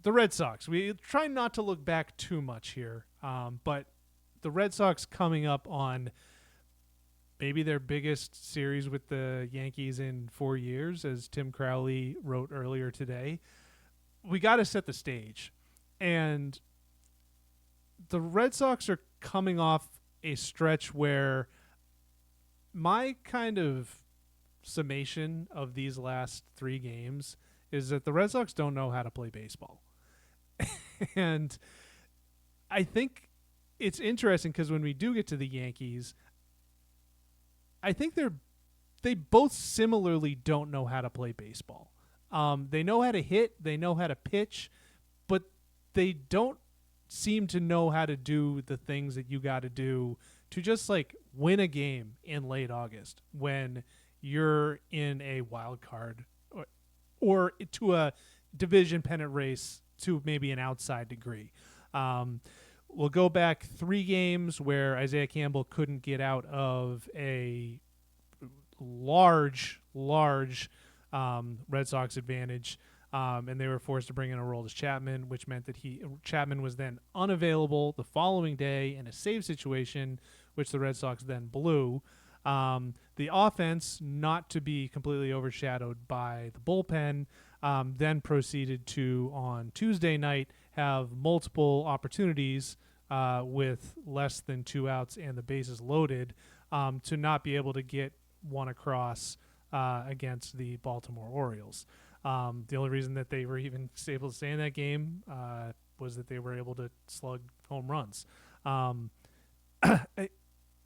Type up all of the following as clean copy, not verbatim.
the Red Sox. We try not to look back too much here, but the Red Sox coming up on maybe their biggest series with the Yankees in 4 years, as Tim Crowley wrote earlier today. We got to set the stage. And the Red Sox are coming off a stretch where my kind of summation of these last 3 games is that the Red Sox don't know how to play baseball. And I think it's interesting because when we do get to the Yankees, I think they both similarly don't know how to play baseball. They know how to hit, they know how to pitch, but they don't seem to know how to do the things that you got to do to just like win a game in late August when you're in a wild card or to a division pennant race to maybe an outside degree. We'll go back 3 games where Isaiah Campbell couldn't get out of a large Red Sox advantage, and they were forced to bring in Aroldis Chapman, which meant that Chapman was then unavailable the following day in a save situation, which the Red Sox then blew. The offense, not to be completely overshadowed by the bullpen, then proceeded to, on Tuesday night, have multiple opportunities with less than 2 outs and the bases loaded to not be able to get one across against the Baltimore Orioles. The only reason that they were even able to stay in that game was that they were able to slug home runs.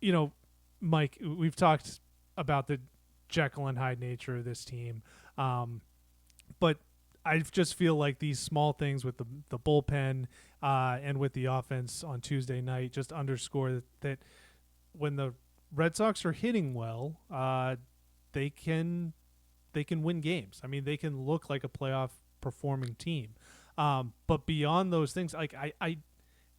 You know, Mike, we've talked about the Jekyll and Hyde nature of this team, but I just feel like these small things with the bullpen and with the offense on Tuesday night just underscore that when the Red Sox are hitting well, they can win games. I mean, they can look like a playoff performing team. But beyond those things, like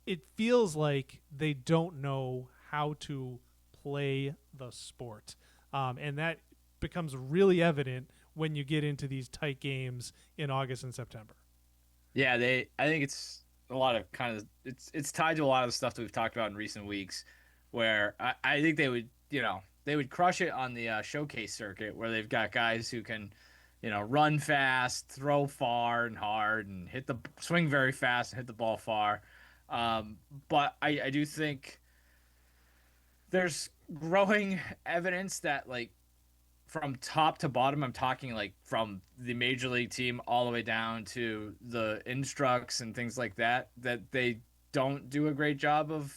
it feels like they don't know how to play the sport, and that becomes really evident when you get into these tight games in August and September. Yeah, I think it's a lot of kind of it's tied to a lot of the stuff that we've talked about in recent weeks, where I think they would crush it on the showcase circuit where they've got guys who can, run fast, throw far and hard, and hit the swing very fast and hit the ball far. But I do think there's growing evidence that like from top to bottom, I'm talking like from the major league team all the way down to the instructs and things like that, that they don't do a great job of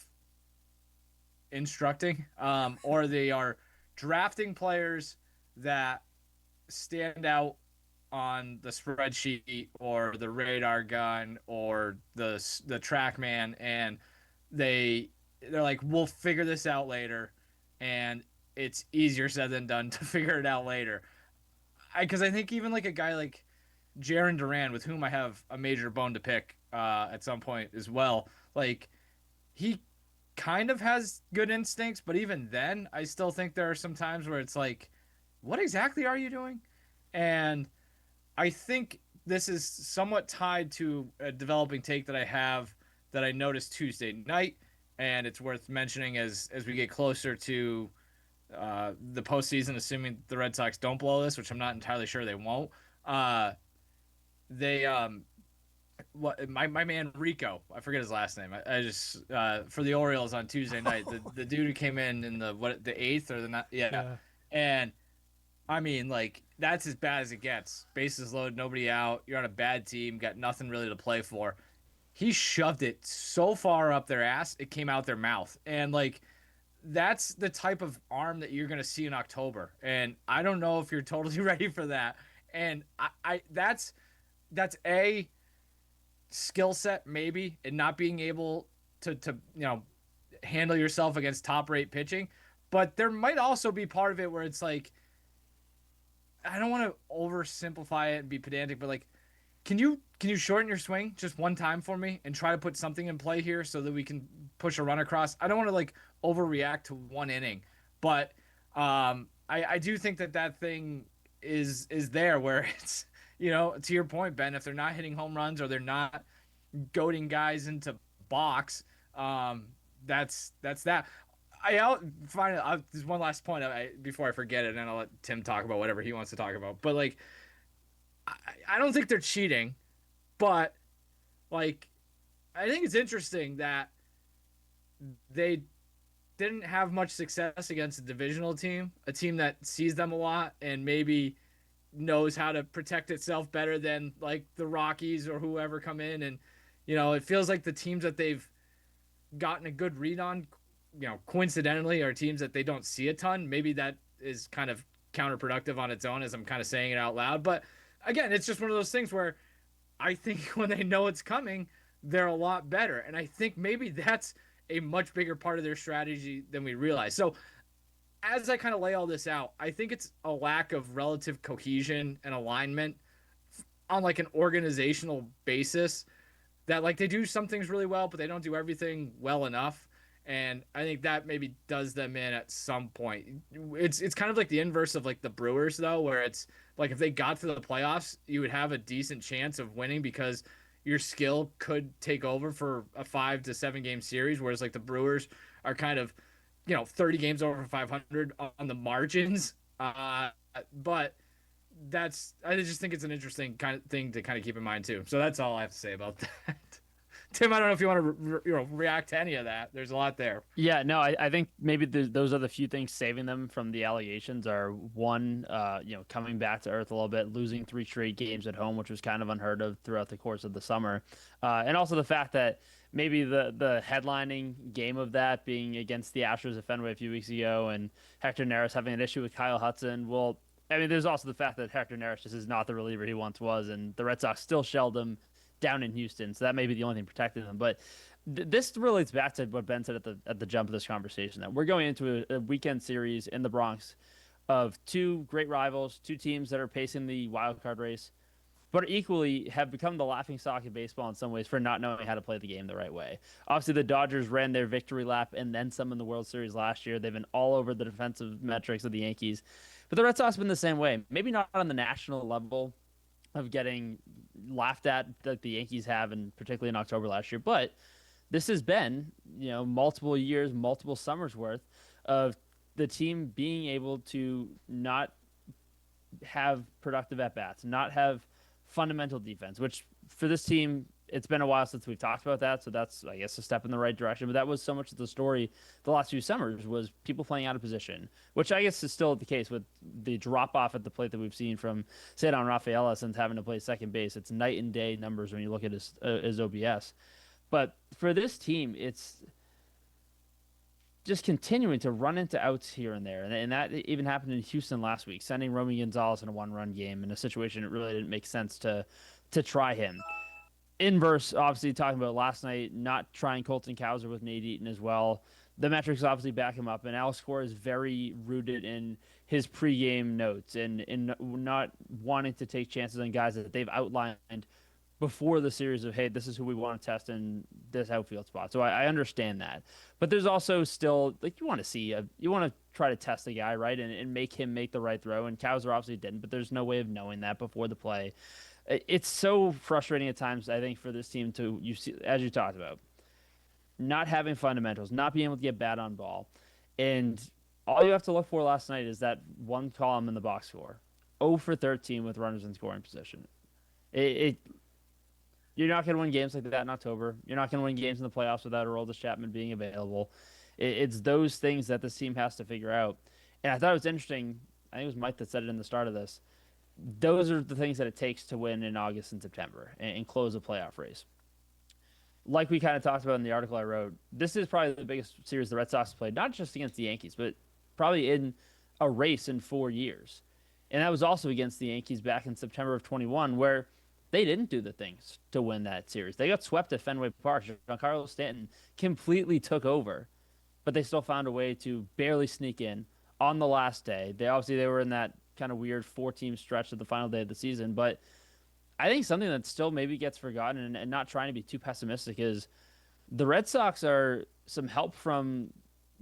instructing, or they are drafting players that stand out on the spreadsheet or the radar gun or the TrackMan, and they're like, we'll figure this out later, and it's easier said than done to figure it out later. Because I think even like a guy like Jaron Duran, with whom I have a major bone to pick at some point as well, like he kind of has good instincts, but even then, I still think there are some times where it's like, what exactly are you doing? And I think this is somewhat tied to a developing take that I have that I noticed Tuesday night, and it's worth mentioning as we get closer to the postseason, assuming the Red Sox don't blow this, which I'm not entirely sure they won't. Uh, they what my man Rico, I forget his last name. I just for the Orioles on Tuesday night, the dude who came in the eighth or the not, yeah, Yeah. and I mean like that's as bad as it gets. Bases loaded, nobody out. You're on a bad team, got nothing really to play for. He shoved it so far up their ass, it came out their mouth, and like that's the type of arm that you're going to see in October. And I don't know if you're totally ready for that. And I that's a skill set maybe, and not being able to handle yourself against top rate pitching. But there might also be part of it where it's like I don't want to oversimplify it and be pedantic, but like can you shorten your swing just one time for me and try to put something in play here so that we can push a run across? I don't want to like overreact to one inning, but I do think that thing is there where to your point, Ben, if they're not hitting home runs or they're not goading guys into box, um, that's that. Finally, there's one last point before I forget it, and I'll let Tim talk about whatever he wants to talk about. But like, I, I don't think they're cheating, but like, I think it's interesting that they didn't have much success against a divisional team, a team that sees them a lot and maybe knows how to protect itself better than like the Rockies or whoever come in. And it feels like the teams that they've gotten a good read on, coincidentally, are teams that they don't see a ton. Maybe that is kind of counterproductive on its own as I'm kind of saying it out loud. But again, it's just one of those things where I think when they know it's coming, they're a lot better. And I think maybe that's a much bigger part of their strategy than we realize. So as I kind of lay all this out, I think it's a lack of relative cohesion and alignment on like an organizational basis that like they do some things really well, but they don't do everything well enough. And I think that maybe does them in at some point. It's kind of like the inverse of like the Brewers though, where it's like if they got to the playoffs, you would have a decent chance of winning because your skill could take over for a 5 to 7 game series, whereas like the Brewers are kind of 30 games over 500 on the margins. But I just think it's an interesting kind of thing to kind of keep in mind too. So that's all I have to say about that. Tim, I don't know if you want to react to any of that. There's a lot there. Yeah, no, I think maybe those are the few things saving them from the allegations are one, coming back to earth a little bit, losing 3 straight games at home, which was kind of unheard of throughout the course of the summer, and also the fact that maybe the headlining game of that being against the Astros at Fenway a few weeks ago, and Hector Neris having an issue with Kyle Hudson. Well, I mean, there's also the fact that Hector Neris just is not the reliever he once was, and the Red Sox still shelled him down in Houston, so that may be the only thing protecting them. But this relates back to what Ben said at the jump of this conversation, that we're going into a weekend series in the Bronx of two great rivals, two teams that are pacing the wild card race, but equally have become the laughing stock of baseball in some ways for not knowing how to play the game the right way. Obviously, the Dodgers ran their victory lap and then some in the World Series last year. They've been all over the defensive metrics of the Yankees, but the Red Sox have been the same way. Maybe not on the national level of getting laughed at like the Yankees have, and particularly in October last year. But this has been, multiple years, multiple summers worth of the team being able to not have productive at bats, not have fundamental defense, which for this team, it's been a while since we've talked about that. So that's, I guess, a step in the right direction. But that was so much of the story the last few summers was people playing out of position, which I guess is still the case with the drop off at the plate that we've seen from Cedar Rafaela since having to play second base. It's night and day numbers when you look at his OBS. But for this team, it's just continuing to run into outs here and there. And that even happened in Houston last week, sending Romy Gonzalez in a 1-run game in a situation it really didn't make sense to try him. Inverse, obviously, talking about last night, not trying Colton Cowser with Nate Eaton as well. The metrics obviously back him up, and Alex Cora is very rooted in his pregame notes and in not wanting to take chances on guys that they've outlined before the series of, hey, this is who we want to test in this outfield spot. So I understand that. But there's also still, like, you want to try to test the guy, right, and make him make the right throw. And Cowser obviously didn't, but there's no way of knowing that before the play. It's so frustrating at times, I think, for this team to, as you talked about, not having fundamentals, not being able to get bat on ball. And all you have to look for last night is that one column in the box score. 0 for 13 with runners in scoring position. You're not going to win games like that in October. You're not going to win games in the playoffs without Aroldis Chapman being available. It's those things that this team has to figure out. And I thought it was interesting. I think it was Mike that said it in the start of this. Those are the things that it takes to win in August and September and close a playoff race. Like we kind of talked about in the article I wrote, this is probably the biggest series the Red Sox played, not just against the Yankees, but probably in a race in 4 years. And that was also against the Yankees back in September of 21, where they didn't do the things to win that series. They got swept at Fenway Park. Giancarlo Stanton completely took over, but they still found a way to barely sneak in on the last day. They were in that kind of weird 4-team stretch at the final day of the season. But I think something that still maybe gets forgotten, and not trying to be too pessimistic, is the Red Sox are some help from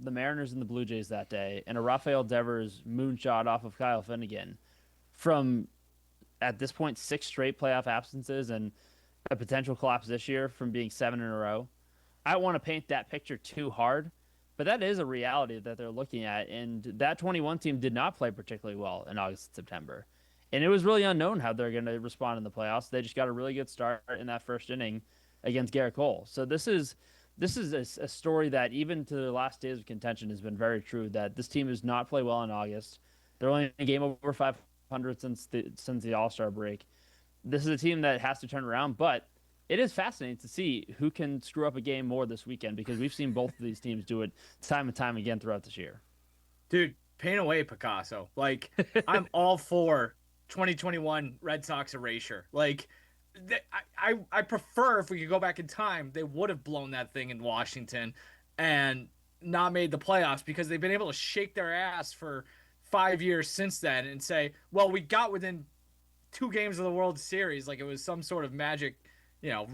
the Mariners and the Blue Jays that day, and a Rafael Devers moonshot off of Kyle Finnegan from at this point 6 straight playoff absences and a potential collapse this year from being 7 in a row. I don't want to paint that picture too hard, but that is a reality that they're looking at. And that 21 team did not play particularly well in August and September. And it was really unknown how they're going to respond in the playoffs. They just got a really good start in that first inning against Garrett Cole. So this is a story that even to the last days of contention has been very true, that this team has not played well in August. They're only in a game over 500 since the All-Star break. This is a team that has to turn around, but it is fascinating to see who can screw up a game more this weekend, because we've seen both of these teams do it time and time again throughout this year. Dude, paint away, Picasso. Like, I'm all for 2021 Red Sox erasure. Like, I prefer, if we could go back in time, they would have blown that thing in Washington and not made the playoffs, because they've been able to shake their ass for 5 years since then and say, well, we got within 2 games of the World Series. Like, it was some sort of magic,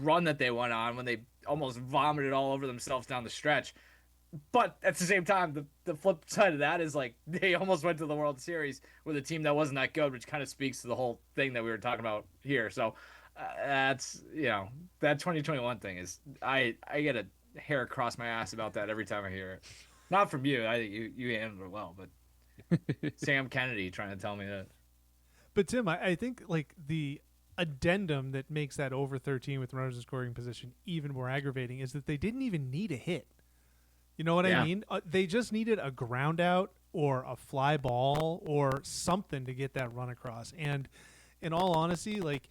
run that they went on when they almost vomited all over themselves down the stretch. But at the same time, the flip side of that is, like, they almost went to the World Series with a team that wasn't that good, which kind of speaks to the whole thing that we were talking about here. So that's, that 2021 thing is, I get a hair across my ass about that every time I hear it. Not from you. I think you handled it well, but Sam Kennedy trying to tell me that. But Tim, I think like the addendum that makes that over 13 with runners in scoring position even more aggravating is that they didn't even need a hit. You know what I mean? They just needed a ground out or a fly ball or something to get that run across. And in all honesty, like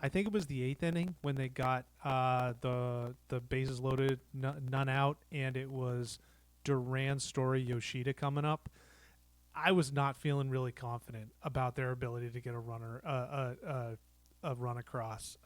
I think it was the 8th inning when they got the bases loaded, none out, and it was Duran, Story, Yoshida coming up. I was not feeling really confident about their ability to get a run across.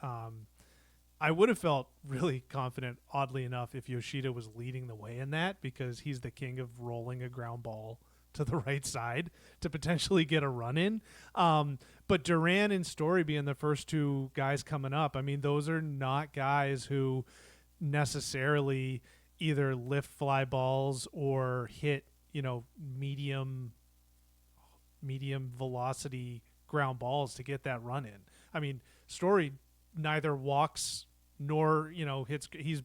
I would have felt really confident, oddly enough, if Yoshida was leading the way in that, because he's the king of rolling a ground ball to the right side to potentially get a run in. But Duran and Story being the first 2 guys coming up, I mean, those are not guys who necessarily either lift fly balls or hit, medium velocity ground balls to get that run in. I mean, Story neither walks nor hits. He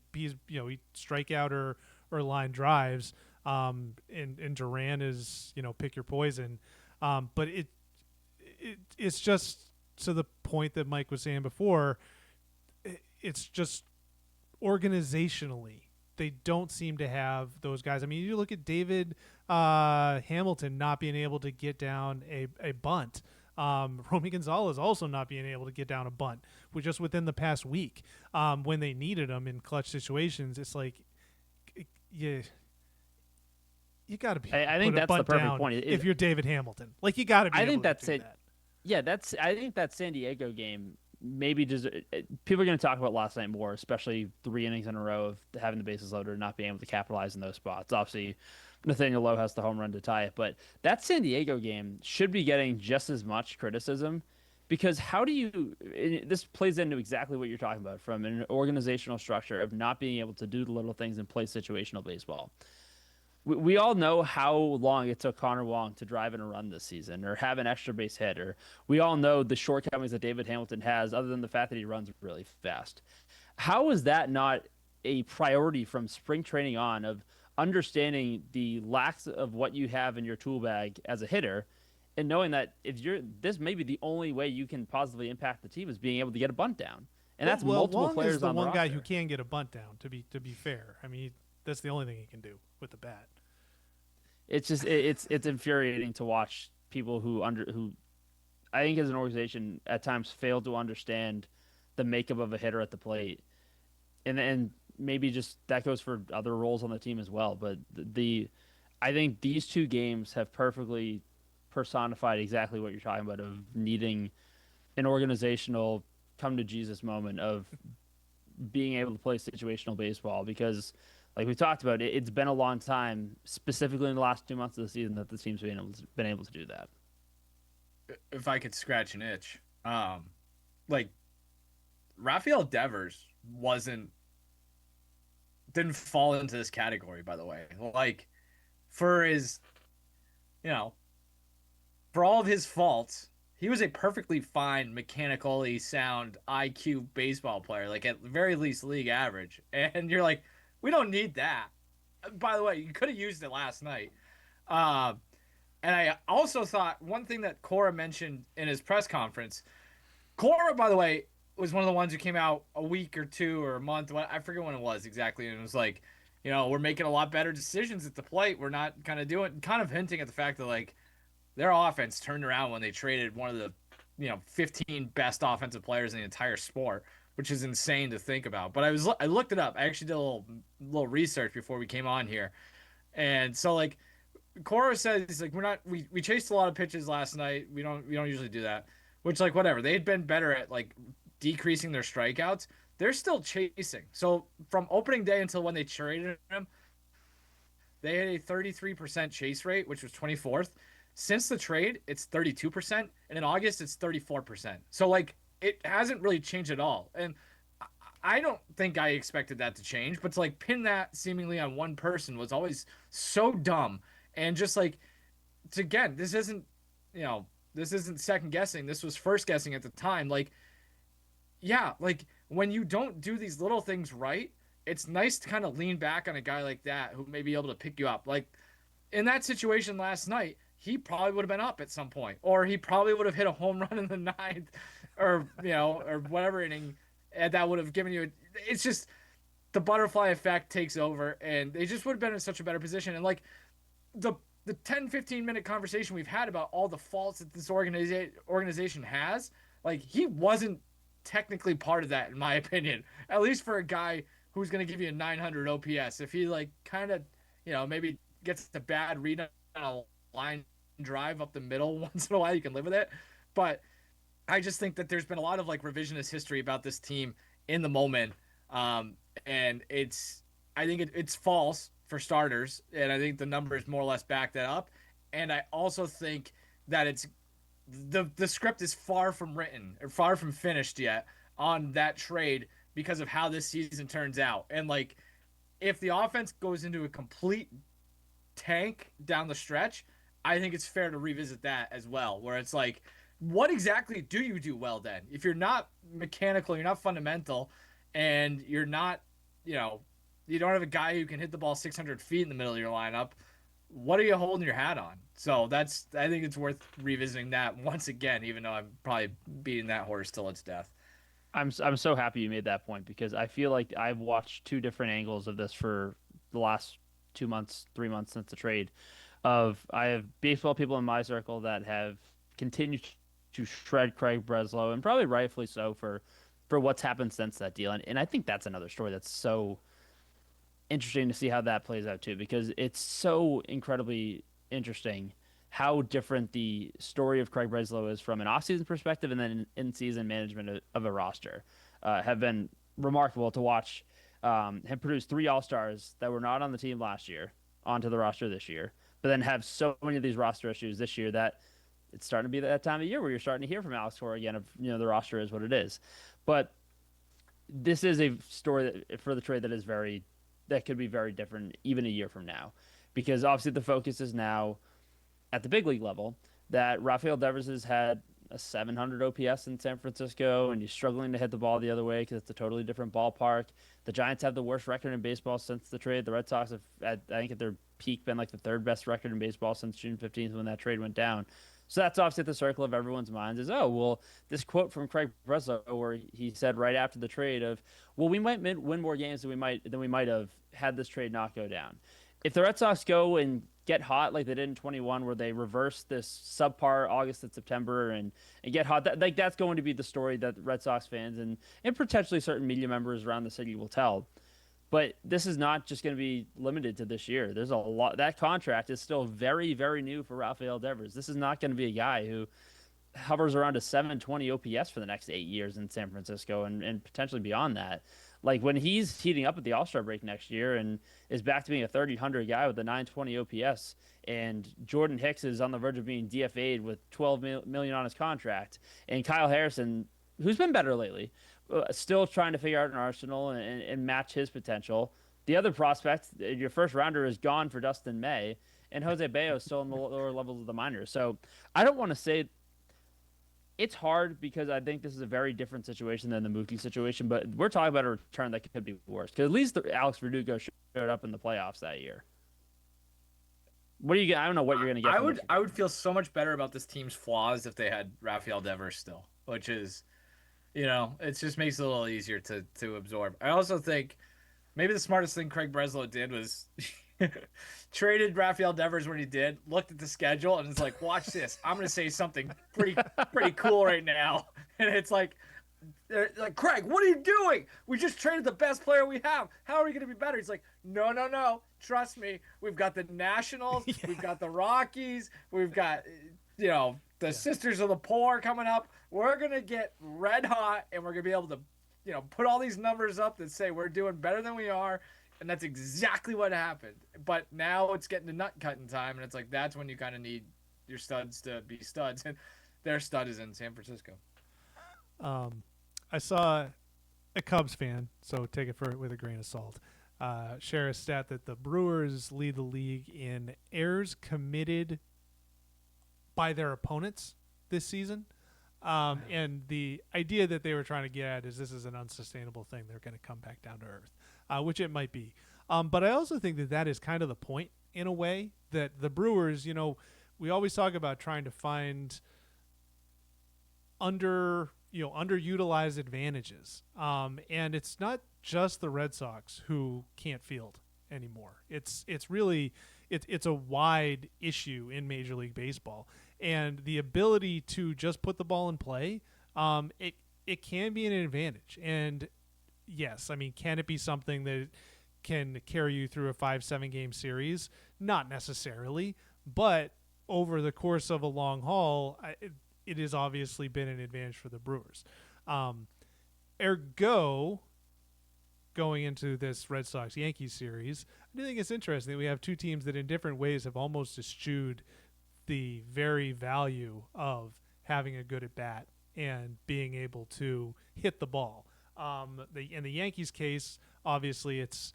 strikeout or line drives. And Duran is pick your poison. But it's just to the point that Mike was saying before. It's just organizationally they don't seem to have those guys. I mean, you look at David Hamilton not being able to get down a bunt. Romy Gonzalez also not being able to get down a bunt, just within the past week. When they needed them in clutch situations, it's like, you got to be. I think that's the perfect point. If you're David Hamilton, like, you got to be. I think that's it. Yeah, I think that San Diego game maybe just people are going to talk about last night more, especially 3 innings in a row of having the bases loaded and not being able to capitalize in those spots. Obviously, Nathaniel Lowe has the home run to tie it, but that San Diego game should be getting just as much criticism, because this plays into exactly what you're talking about from an organizational structure of not being able to do the little things and play situational baseball. We all know how long it took Connor Wong to drive in a run this season or have an extra base hit, or we all know the shortcomings that David Hamilton has, other than the fact that he runs really fast. How is that not a priority from spring training on, of understanding the lacks of what you have in your tool bag as a hitter, and knowing that this may be the only way you can positively impact the team is being able to get a bunt down, and that's multiple Wong players is the on the one roster. guy who can get a bunt down. To be fair, I mean, that's the only thing he can do with the bat. It's just it's infuriating to watch people who I think as an organization at times fail to understand the makeup of a hitter at the plate, and maybe just that goes for other roles on the team as well. But I think these 2 games have perfectly personified exactly what you're talking about, of needing an organizational come to Jesus moment of being able to play situational baseball, because like we talked about, it's been a long time, specifically in the last 2 months of the season, that the team's been able to do that. If I could scratch an itch, like Rafael Devers didn't fall into this category, by the way. Like, for his, for all of his faults, he was a perfectly fine, mechanically sound IQ baseball player, like at the very least league average. And you're like, we don't need that. By the way, you could have used it last night. Uh, and I also thought one thing that Cora mentioned in his press conference. Cora, by the way, was one of the ones who came out a week or two or a month. I forget when it was exactly. And it was like, we're making a lot better decisions at the plate. We're not kind of hinting at the fact that like their offense turned around when they traded one of the, 15 best offensive players in the entire sport, which is insane to think about. But I looked it up. I actually did a little research before we came on here. And so like Cora says he's like we chased a lot of pitches last night. We don't usually do that. Which like whatever. They had been better at like decreasing their strikeouts. They're still chasing. So from opening day until when they traded him, they had a 33% chase rate, which was 24th. Since the trade, it's 32%, and in August it's 34%. So like it hasn't really changed at all. And I don't think I expected that to change, but to like pin that seemingly on one person was always so dumb. And just like, again, this isn't second guessing. This was first guessing at the time. Like, yeah, like when you don't do these little things right, it's nice to kind of lean back on a guy like that who may be able to pick you up. Like in that situation last night, he probably would have been up at some point, or he probably would have hit a home run in the ninth, or or whatever inning, and that would have given you. It's just the butterfly effect takes over, and they just would have been in such a better position. And like the 10-15 minute conversation we've had about all the faults that this organization has, like he wasn't technically part of that in my opinion, at least for a guy who's going to give you a 900 OPS. If he like kind of maybe gets the bad read on a line drive up the middle once in a while, you can live with it. But I just think that there's been a lot of like revisionist history about this team in the moment, and I think it's false for starters, and I think the numbers more or less back that up. And I also think that it's the script is far from written or far from finished yet on that trade because of how this season turns out. And like if the offense goes into a complete tank down the stretch, I think it's fair to revisit that as well, where it's like, what exactly do you do well then? If you're not mechanical, you're not fundamental, and you're not, you don't have a guy who can hit the ball 600 feet in the middle of your lineup, what are you holding your hat on? So I think it's worth revisiting that once again, even though I'm probably beating that horse till its death. I'm so happy you made that point because I feel like I've watched two different angles of this for the last 2 months, 3 months since the trade. I have baseball people in my circle that have continued to shred Craig Breslow, and probably rightfully so for what's happened since that deal. And I think that's another story that's so interesting to see how that plays out too, because it's so incredibly interesting how different the story of Craig Breslow is from an offseason perspective and then in-season management of a roster. Have been remarkable to watch him produce 3 All-Stars that were not on the team last year onto the roster this year, but then have so many of these roster issues this year that it's starting to be that time of year where you're starting to hear from Alex Cora again of, the roster is what it is. But this is a story for the trade that could be very different even a year from now, because obviously the focus is now at the big league level that Rafael Devers has had a 700 OPS in San Francisco, and he's struggling to hit the ball the other way because it's a totally different ballpark. The Giants have the worst record in baseball since the trade. The Red Sox have, I think, at their peak, been like the 3rd best record in baseball since June 15th when that trade went down. So that's obviously at the circle of everyone's minds is, oh, well, this quote from Craig Breslow where he said right after the trade of, well, we might win more games than we might have had this trade not go down. If the Red Sox go and get hot like they did in 21, where they reverse this subpar August and September and get hot, that's going to be the story that Red Sox fans and potentially certain media members around the city will tell. But this is not just going to be limited to this year. There's a lot. That contract is still very, very new for Rafael Devers. This is not going to be a guy who hovers around a 720 OPS for the next 8 years in San Francisco and potentially beyond that. Like when he's heating up at the All-Star break next year and is back to being a 3,000 guy with a 920 OPS, and Jordan Hicks is on the verge of being DFA'd with $12 million on his contract, and Kyle Harrison, who's been better lately, still trying to figure out an arsenal and match his potential. The other prospect, your first rounder, is gone for Dustin May, and Jose Bayo is still in the lower levels of the minors. So I don't want to say it's hard because I think this is a very different situation than the Mookie situation, but we're talking about a return that could be worse. Because at least Alex Verdugo showed up in the playoffs that year. What do you get? I don't know what you're going to get. I would feel so much better about this team's flaws if they had Rafael Devers still, which is, it just makes it a little easier to absorb. I also think maybe the smartest thing Craig Breslow did was traded Rafael Devers when he did, looked at the schedule, and it's like, watch this. I'm going to say something pretty cool right now. And it's like, they're like, Craig, what are you doing? We just traded the best player we have. How are we going to be better? He's like, no. Trust me. We've got the Nationals. Yeah. We've got the Rockies. We've got, the Sisters of the Poor coming up. We're going to get red hot, and we're going to be able to, put all these numbers up that say we're doing better than we are. And that's exactly what happened. But now it's getting to nut cutting time, and it's like that's when you kind of need your studs to be studs. And their stud is in San Francisco. I saw a Cubs fan, so take it with a grain of salt, share a stat that the Brewers lead the league in errors committed by their opponents this season. And the idea that they were trying to get at is this is an unsustainable thing. They're going to come back down to earth, which it might be. But I also think that is kind of the point in a way that the Brewers, we always talk about trying to find underutilized advantages. And it's not just the Red Sox who can't field anymore. It's really a wide issue in Major League Baseball. And the ability to just put the ball in play, it can be an advantage. And yes, I mean, can it be something that can carry you through a 5-7 game series? Not necessarily, but over the course of a long haul, it has obviously been an advantage for the Brewers. Ergo, going into this Red Sox-Yankees series, I do think it's interesting that we have two teams that in different ways have almost eschewed the very value of having a good at-bat and being able to hit the ball. In the Yankees case, obviously it's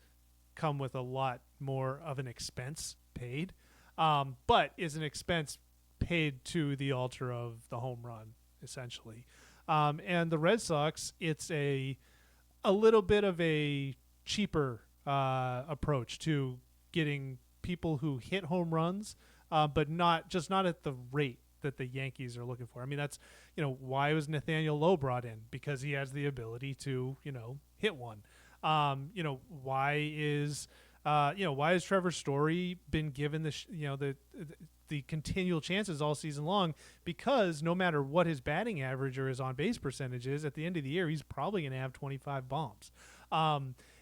come with a lot more of an expense paid, but is an expense paid to the altar of the home run, essentially. And the Red Sox, it's a little bit of a cheaper approach to getting people who hit home runs, but not at the rate that the Yankees are looking for. I mean, that's, why was Nathaniel Lowe brought in? Because he has the ability to, hit one. Why is Trevor Story been given the continual chances all season long? Because no matter what his batting average or his on-base percentage is, at the end of the year, he's probably going to have 25 bombs.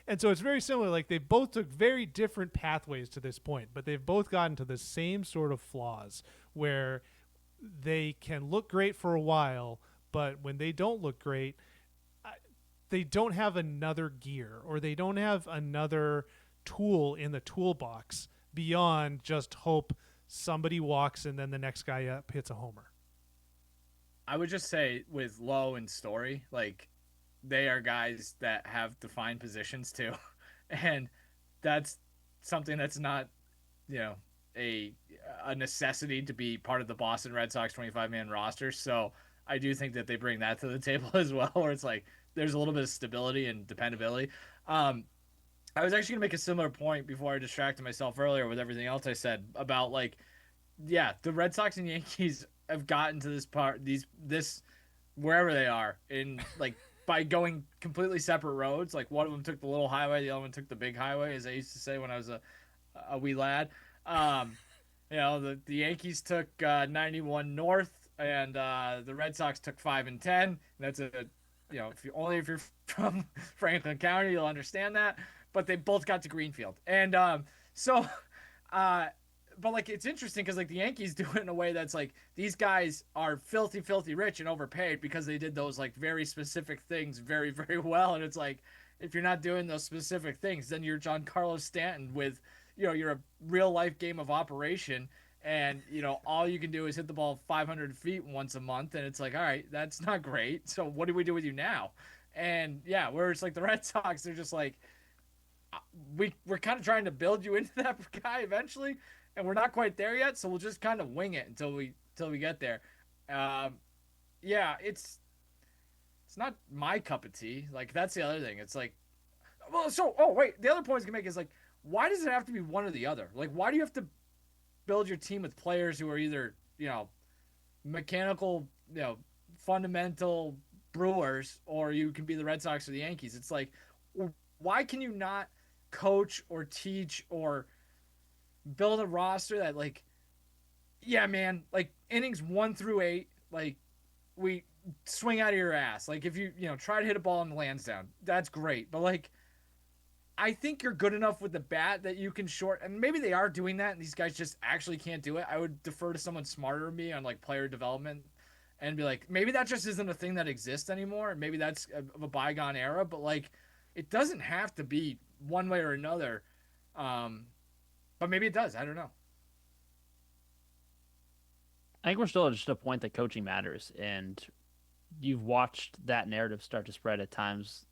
And so it's very similar. Like, they both took very different pathways to this point, but they've both gotten to the same sort of flaws where they can look great for a while, but when they don't look great, they don't have another gear or they don't have another tool in the toolbox beyond just hope somebody walks and then the next guy up hits a homer. I would just say with Lowe and Story, like, they are guys that have defined positions too. And that's something that's not, a necessity to be part of the Boston Red Sox 25-man roster. So I do think that they bring that to the table as well, where it's like there's a little bit of stability and dependability. I was actually going to make a similar point before I distracted myself earlier with everything else I said about, like, the Red Sox and Yankees have gotten to this wherever they are in, like, by going completely separate roads. Like, one of them took the little highway, the other one took the big highway, as I used to say when I was a wee lad. The Yankees took 91 north, and the Red Sox took 5 and 10. That's if you're from Franklin County, you'll understand that. But they both got to Greenfield, and but like, it's interesting because, like, the Yankees do it in a way that's like these guys are filthy rich and overpaid because they did those, like, very specific things very, very well. And it's like, if you're not doing those specific things, then you're Giancarlo Stanton with, you're a real life game of operation, and all you can do is hit the ball 500 feet once a month, and it's like, all right, that's not great. So what do we do with you now? And whereas, like, the Red Sox, they're just like, we're kind of trying to build you into that guy eventually, and we're not quite there yet, so we'll just kind of wing it until we get there. yeah, it's not my cup of tea. Like that's the other thing. It's like, well, so wait, the other point I was gonna make is like, why does it have to be one or the other? Like, why do you have to build your team with players who are either mechanical, fundamental Brewers, or you can be the Red Sox or the Yankees? It's like, why can you not coach or teach or build a roster that like, yeah, man, like innings 1 through 8, like we swing out of your ass. Like if you try to hit a ball and lands down, that's great. But like I think you're good enough with the bat that you can short, and maybe they are doing that and these guys just actually can't do it. I would defer to someone smarter than me on like player development and be like, maybe that just isn't a thing that exists anymore. And maybe that's of a bygone era, but like it doesn't have to be one way or another. But maybe it does. I don't know. I think we're still just at a point that coaching matters, and you've watched that narrative start to spread at times.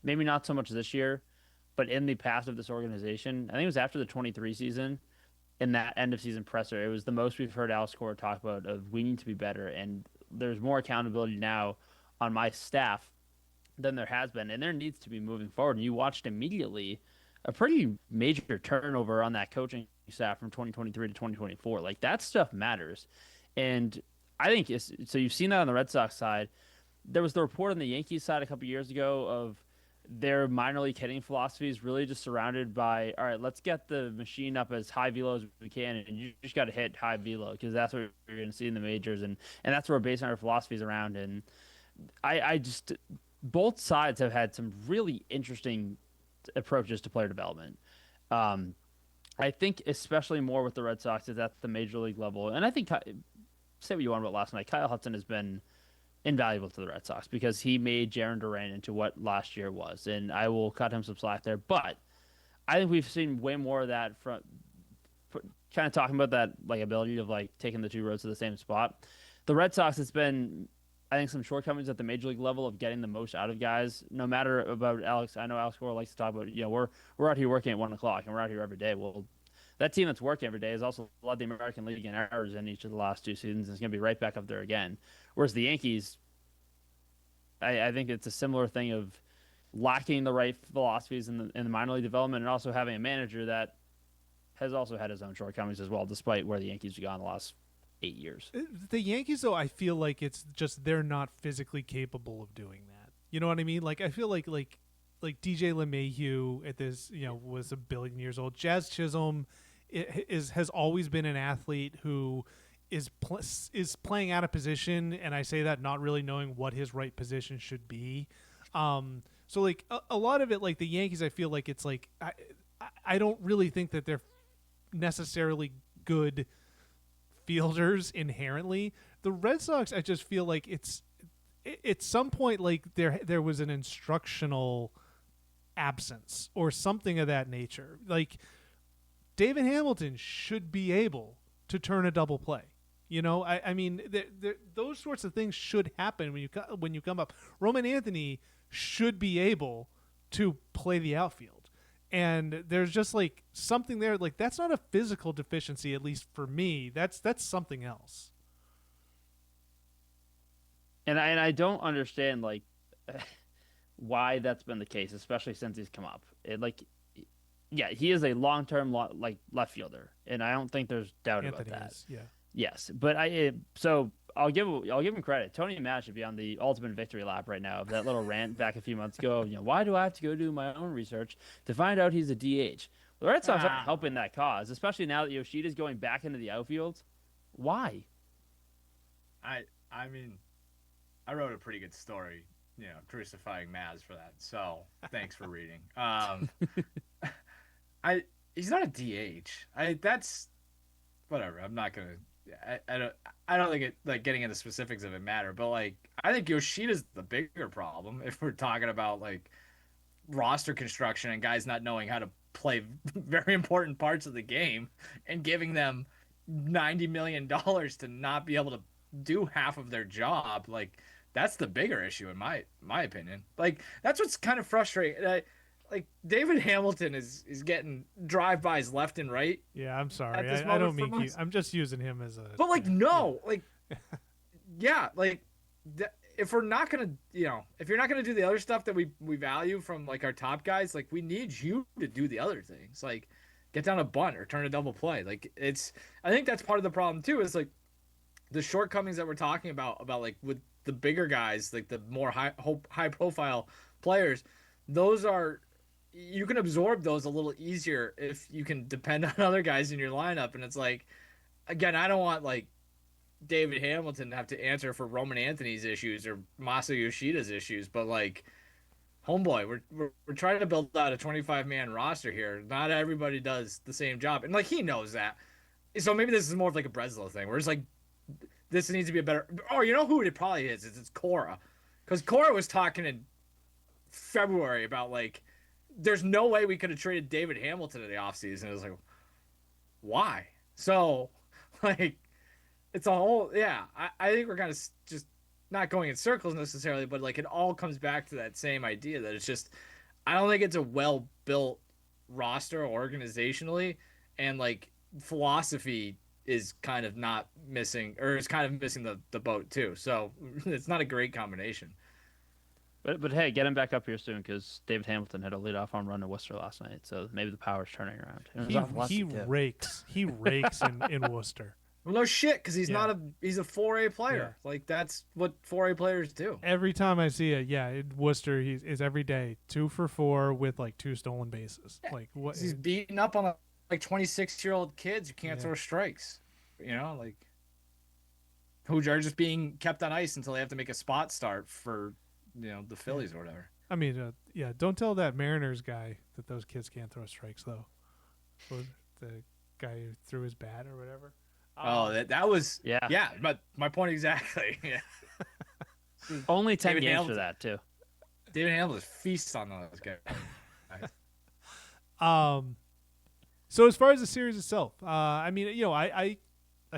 Maybe not so much this year, but in the past of this organization, I think it was after the 23 season, in that end of season presser, it was the most we've heard Alex Cora talk about of we need to be better, and there's more accountability now on my staff than there has been, and there needs to be moving forward. And you watched immediately a pretty major turnover on that coaching staff from 2023 to 2024. Like that stuff matters, and I think so. You've seen that on the Red Sox side. There was the report on the Yankees side a couple years ago of their minor league hitting philosophy is really just surrounded by, all right, let's get the machine up as high velo as we can, and you just got to hit high velo because that's what you're going to see in the majors, and that's where we're basing our philosophies around. And I just both sides have had some really interesting approaches to player development. I think especially more with the Red Sox is at the major league level, and I think say what you want about last night, Kyle Hudson has been invaluable to the Red Sox because he made Jarren Duran into what last year was, and I will cut him some slack there. But I think we've seen way more of that from kind of talking about that like ability of like taking the two roads to the same spot. The Red Sox, it's been I think some shortcomings at the major league level of getting the most out of guys. No matter about Alex, I know Alex Cora likes to talk about we're out here working at 1 o'clock and we're out here every day. Well, that team that's working every day has also led the American League in errors in each of the last 2 seasons. And it's going to be right back up there again. Whereas the Yankees, I think it's a similar thing of lacking the right philosophies in the minor league development, and also having a manager that has also had his own shortcomings as well, despite where the Yankees have gone the last 8 years. The Yankees, though, I feel like it's just they're not physically capable of doing that. You know what I mean? Like I feel like DJ LeMahieu at this was 1 billion years old. Jazz Chisholm has always been an athlete who is playing out of position, and I say that not really knowing what his right position should be. So like a lot of it, like the Yankees, I feel like it's like I don't really think that they're necessarily good fielders inherently. The Red Sox, I just feel like it's at some point like there was an instructional absence or something of that nature. Like David Hamilton should be able to turn a double play. I mean, those sorts of things should happen when you come up. Roman Anthony should be able to play the outfield, and there's just like something there. Like that's not a physical deficiency, at least for me. That's something else. And I don't understand like why that's been the case, especially since he's come up. Yeah, he is a long-term left fielder, and I don't think there's doubt Anthony about that. is, yeah. Yes, but so I'll give him credit. Tony Matt should be on the ultimate victory lap right now of that little rant back a few months ago. Why do I have to go do my own research to find out he's a DH? The Red Sox aren't helping that cause, especially now that Yoshida's going back into the outfield. Why? I mean, I wrote a pretty good story, crucifying Maz for that. So thanks for reading. He's not a DH. That's whatever. I'm not gonna. I don't think it like getting into specifics of it matter, but like I think Yoshida's the bigger problem if we're talking about like roster construction and guys not knowing how to play very important parts of the game and giving them $90 million to not be able to do half of their job. Like that's the bigger issue in my opinion. Like that's what's kind of frustrating. Like David Hamilton is getting drive-bys left and right. Yeah, I'm sorry. I don't mean you. I'm just using him as a. But like no, like yeah, like if we're not gonna, if you're not gonna do the other stuff that we value from like our top guys, like we need you to do the other things, like get down a bunt or turn a double play. Like I think that's part of the problem too. Is like the shortcomings that we're talking about like with the bigger guys, like the more high profile players, those are you can absorb those a little easier if you can depend on other guys in your lineup. And it's like, again, I don't want like David Hamilton to have to answer for Roman Anthony's issues or Masa Yoshida's issues, but like, homeboy, we're trying to build out a 25-man roster here. Not everybody does the same job, and like he knows that. So maybe this is more of like a Breslow thing, where it's like this needs to be a better. Oh, you know who it probably is? It's Cora, because Cora was talking in February about like there's no way we could have traded David Hamilton in the offseason. It was like, why? So, like, it's a whole, yeah. I think we're kind of just not going in circles necessarily, but like it all comes back to that same idea that it's just, I don't think it's a well built roster organizationally, and like philosophy is kind of not missing, or is kind of missing the boat too. So it's not a great combination. But hey, get him back up here soon because David Hamilton had a leadoff home run to Worcester last night, so maybe the power's turning around. And it was off He Leslie, too. rakes. He rakes in Worcester. Well, no shit, because he's Yeah. he's a 4A player. Yeah. Like that's what 4A players do. Every time I see it, Worcester, is every day 2 for 4 with like 2 stolen bases. Yeah. Like what? He's beating up on like 26-year-old kids who can't Yeah. throw strikes. Like who are just being kept on ice until they have to make a spot start for the Phillies or whatever. I mean, don't tell that Mariners guy that those kids can't throw strikes though. Or the guy who threw his bat or whatever. Oh, that was Yeah. But my point exactly. Yeah. Only 10 David games Hamilton. for that, too. David Hamilton feasts on those guys. So as far as the series itself, I mean, I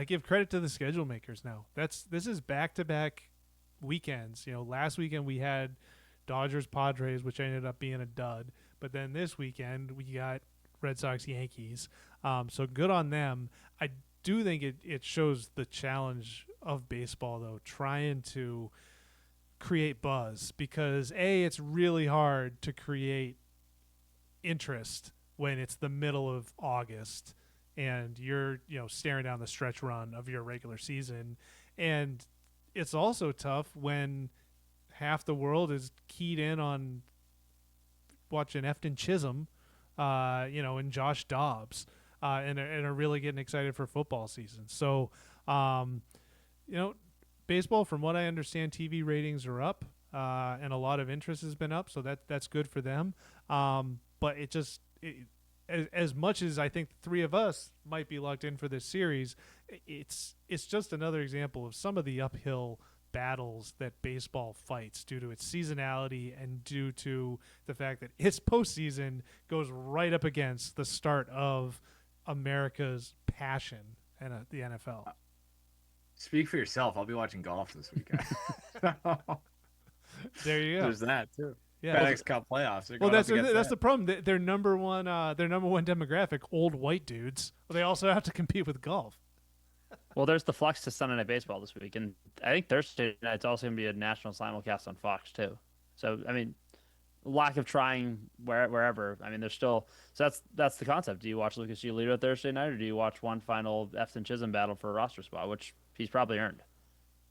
give credit to the schedule makers now. This is back-to-back weekends. Last weekend we had Dodgers Padres, which ended up being a dud, but then this weekend we got Red Sox Yankees. So good on them. I do think it shows the challenge of baseball though, trying to create buzz, because it's really hard to create interest when it's the middle of August and you're staring down the stretch run of your regular season. And it's also tough when half the world is keyed in on watching Efton Chisholm and Josh Dobbs and are really getting excited for football season. So baseball, from what I understand, TV ratings are up and a lot of interest has been up, so that's good for them. But as much as I think the three of us might be locked in for this series, it's just another example of some of the uphill battles that baseball fights due to its seasonality and due to the fact that its postseason goes right up against the start of America's passion and the NFL. Speak for yourself. I'll be watching golf this weekend. There you go. There's that too. Yeah. FedEx Cup playoffs. Well, that's the problem. Their number one demographic, old white dudes. Well, they also have to compete with golf. Well, there's the flux to Sunday Night Baseball this week, and I think Thursday night's also going to be a national simulcast on Fox too. So, I mean, lack of trying wherever. I mean, there's still. So that's the concept. Do you watch Lucas Giolito Thursday night, or do you watch one final Efton Chisholm battle for a roster spot, which he's probably earned?